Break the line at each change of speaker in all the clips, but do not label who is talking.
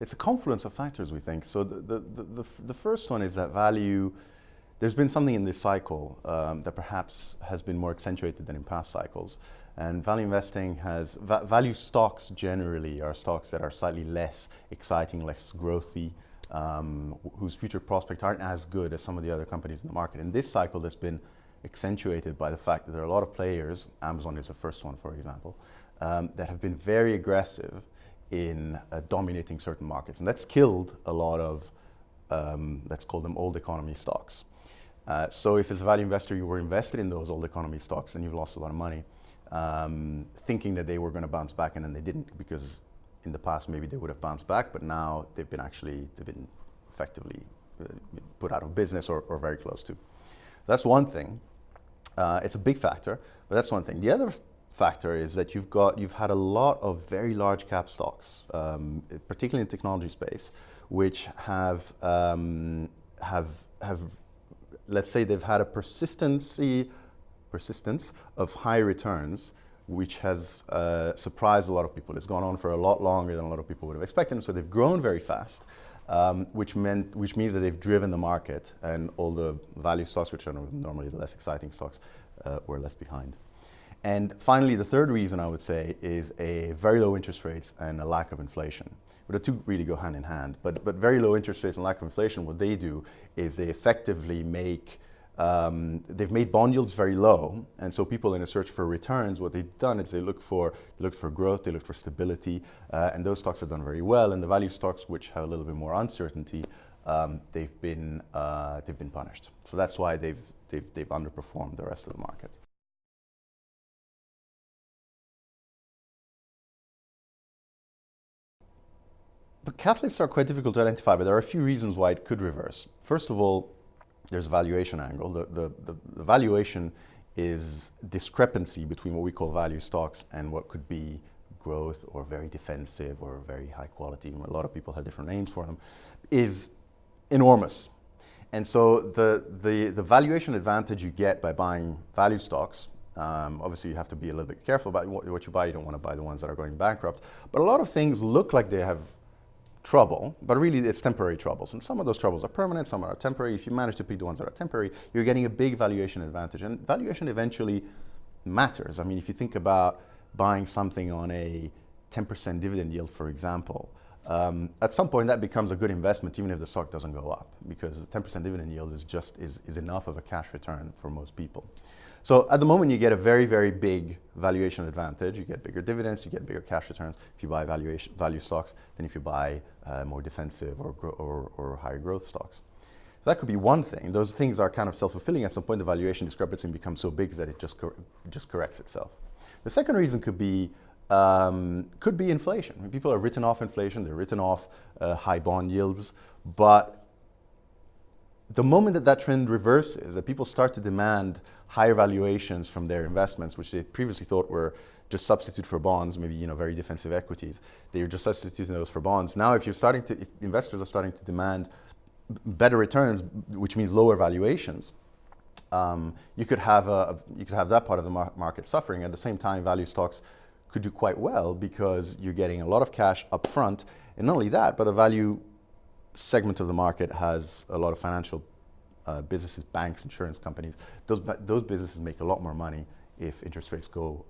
It's a confluence of factors, we think. So the first one is that value, there's been something in this cycle that perhaps has been more accentuated than in past cycles. And value investing has, value stocks generally are stocks that are slightly less exciting, less growthy, whose future prospects aren't as good as some of the other companies in the market. In this cycle, that's been accentuated by the fact that there are a lot of players, Amazon is the first one, for example, that have been very aggressive in dominating certain markets. And that's killed a lot of, let's call them old economy stocks. So if as a value investor you were invested in those old economy stocks and you've lost a lot of money, thinking that they were going to bounce back, and then they didn't, because in the past maybe they would have bounced back, but now they've been effectively put out of business or very close to. That's one thing. It's a big factor, but that's one thing. The other factor is that you've had a lot of very large cap stocks, particularly in the technology space, which have let's say they've had a persistence of high returns, which has surprised a lot of people. It's gone on for a lot longer than a lot of people would have expected, and so they've grown very fast, which means that they've driven the market, and all the value stocks, which are normally the less exciting stocks, were left behind. And finally, the third reason I would say is a very low interest rates and a lack of inflation. But the two really go hand in hand. But very low interest rates and lack of inflation, what they do is they effectively make, they've made bond yields very low. And so people in a search for returns, what they've done is they look for growth, they look for stability, and those stocks have done very well. And the value stocks, which have a little bit more uncertainty, they've been punished. So that's why they've underperformed the rest of the market. But catalysts are quite difficult to identify, but there are a few reasons why it could reverse. First of all, there's a valuation angle. The valuation is discrepancy between what we call value stocks and what could be growth or very defensive or very high quality. A lot of people have different names for them, is enormous. And so the valuation advantage you get by buying value stocks, obviously you have to be a little bit careful about what you buy. You don't want to buy the ones that are going bankrupt. But a lot of things look like they have trouble, but really it's temporary troubles. And some of those troubles are permanent, some are temporary. If you manage to pick the ones that are temporary, you're getting a big valuation advantage. And valuation eventually matters. I mean, if you think about buying something on a 10% dividend yield, for example, at some point that becomes a good investment even if the stock doesn't go up, because the 10% dividend yield is enough of a cash return for most people. So at the moment you get a very, very big valuation advantage. You get bigger dividends, you get bigger cash returns if you buy value stocks than if you buy more defensive or higher growth stocks. So that could be one thing. Those things are kind of self-fulfilling. At some point the valuation discrepancy becomes so big that it just corrects itself. The second reason could be inflation. I mean, people have written off inflation, they've written off high bond yields, but the moment that trend reverses, that people start to demand higher valuations from their investments, which they previously thought were just substitute for bonds, maybe very defensive equities, they were just substituting those for bonds. Now, if investors are starting to demand better returns, which means lower valuations, you could have that part of the market suffering. At the same time, value stocks could do quite well because you're getting a lot of cash up front, and not only that, but a value segment of the market has a lot of financial businesses, banks, insurance companies. Those businesses make a lot more money if interest rates go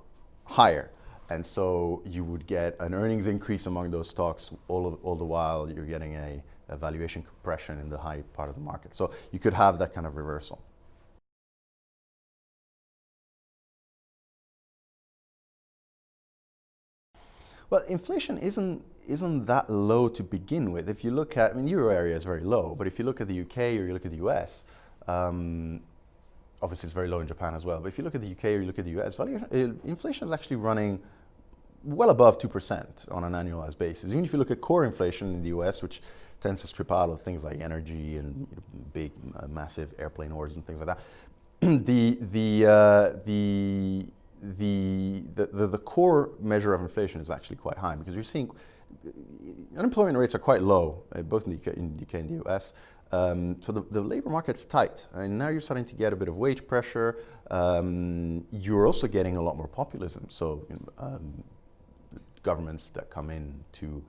higher. And so you would get an earnings increase among those stocks all the while you're getting a valuation compression in the high part of the market. So you could have that kind of reversal. Well, inflation isn't that low to begin with. If you look at, euro area is very low, but if you look at the UK or you look at the US, obviously it's very low in Japan as well, but if you look at the UK or you look at the US, inflation is actually running well above 2% on an annualized basis. Even if you look at core inflation in the US, which tends to strip out of things like energy and big, massive airplane orders and things like that, the core measure of inflation is actually quite high, because you're seeing unemployment rates are quite low, both in the UK and the US. So the labor market's tight, and now you're starting to get a bit of wage pressure. You're also getting a lot more populism. So governments that come into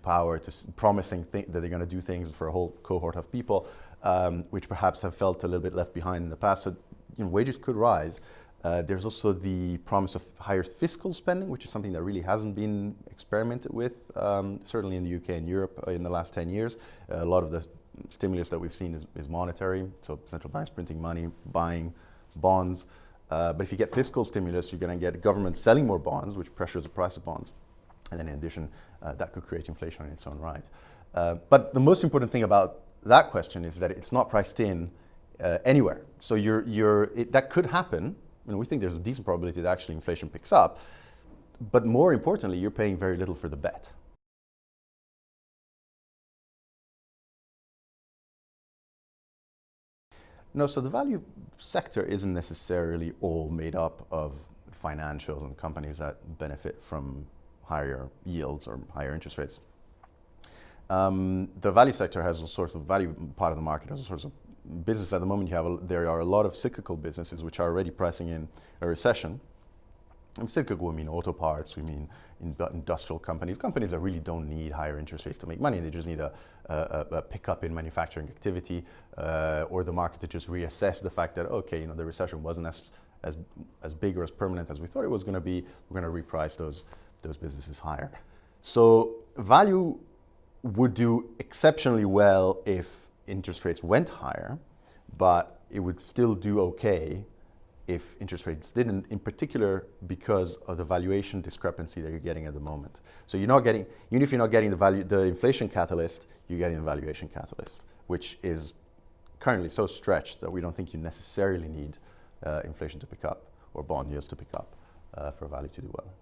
power, promising that they're going to do things for a whole cohort of people, which perhaps have felt a little bit left behind in the past. So, wages could rise. There's also the promise of higher fiscal spending, which is something that really hasn't been experimented with, certainly in the UK and Europe in the last 10 years. A lot of the stimulus that we've seen is monetary, so central banks printing money, buying bonds. But if you get fiscal stimulus, you're going to get government selling more bonds, which pressures the price of bonds. And then in addition, that could create inflation in its own right. But the most important thing about that question is that it's not priced in anywhere. So that could happen. We think there's a decent probability that actually inflation picks up. But more importantly, you're paying very little for the bet. No, so the value sector isn't necessarily all made up of financials and companies that benefit from higher yields or higher interest rates. The value sector has all sorts of value part of the market, has all sorts of business at the moment. There are a lot of cyclical businesses which are already pricing in a recession. And cyclical, we mean auto parts, we mean industrial companies that really don't need higher interest rates to make money. They just need a pickup in manufacturing activity, or the market to just reassess the fact that, okay, the recession wasn't as big or as permanent as we thought it was going to be. We're going to reprice those businesses higher. So value would do exceptionally well if interest rates went higher, but it would still do okay if interest rates didn't, in particular because of the valuation discrepancy that you're getting at the moment. So even if you're not getting the inflation catalyst, you're getting the valuation catalyst, which is currently so stretched that we don't think you necessarily need inflation to pick up or bond yields to pick up for value to do well.